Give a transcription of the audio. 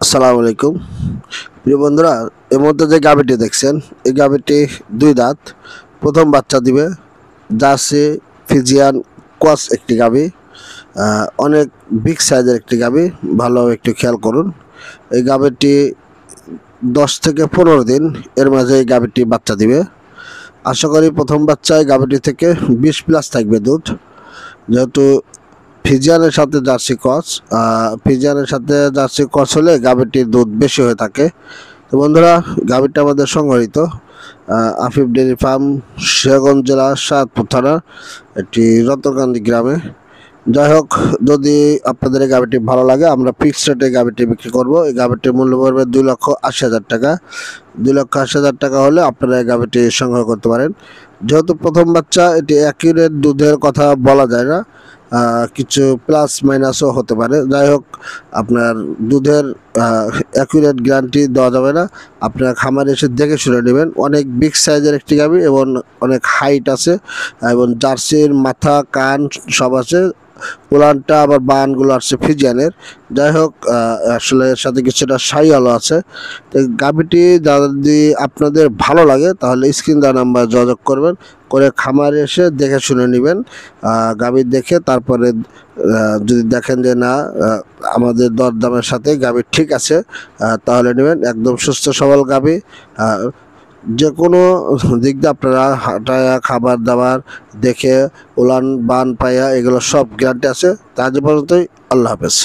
আসসালামু আলাইকুম প্রিয় বন্ধুরা, এর মধ্যে যে গাভীটি দেখছেন এই গাভীটি দুই দাঁত, প্রথম বাচ্চা দিবে। জার্সি ফিজিয়ান ক্রস একটি গাভী, অনেক বিগ সাইজের একটি গাভী। ভালোভাবে একটু খেয়াল করুন। এই গাভীটি 10 থেকে 15 দিন এর মাঝে এই গাভীটি বাচ্চা দিবে। আশা করি প্রথম বাচ্চায় গাভীটি থেকে 20+ থাকবে দুধ, যেহেতু ফিজিয়ানের সাথে জার্সি ক্রস হলে গাভীটির দুধ বেশি হয়ে থাকে। তো বন্ধুরা, গাভীটা আমাদের সংগঠিত আফিফ ডেয়ারি ফার্ম, সিরাজগঞ্জ জেলা সাতপুর থানা, একটি রতনকান্দি গ্রামে। যাই হোক, যদি আপনাদের এই গাভীটি ভালো লাগে, আমরা ফিক্সড রেটে গাভীটি বিক্রি করব। এই গাভীটির মূল্য পড়বে 2,80,000 টাকা। 2,80,000 টাকা হলে আপনারা এই গাভীটি সংগ্রহ করতে পারেন। যেহেতু প্রথম বাচ্চা, এটি অ্যাকিউরেট দুধের কথা বলা যায় না, কিছু প্লাস মাইনাসও হতে পারে। যাই হোক, আপনার দুধের অ্যাকুরেট গ্যারান্টি দেওয়া যাবে না। আপনার খামারে এসে দেখে শুনে নেবেন। অনেক বিগ সাইজের একটি গাভী এবং অনেক হাইট আছে, এবং জার্সির মাথা কান সব আছে। পোলানটা আবার বানগুলো আসছে ফিজিয়ানের। যাই হোক, আসলে এর সাথে কিছুটা শাহিওয়ালও আছে। তো গাভীটি যদি আপনাদের ভালো লাগে তাহলে স্ক্রিন দেওয়া নাম্বার যোগাযোগ করবেন, করে খামারে এসে দেখে শুনে নেবেন। গাভী দেখে তারপরে যদি দেখেন যে না, আমাদের দরদামের সাথে গাভী ঠিক আছে, তাহলে নেবেন। একদম সুস্থ সবল গাভী, যে কোনো দিক দিয়ে আপনারা হাঁটায়া খাবার দাবার দেখে উলান বান পায়া এগুলো সব গ্যারান্টি আছে। তা আজ পর্যন্তই। আল্লাহ হাফেজ।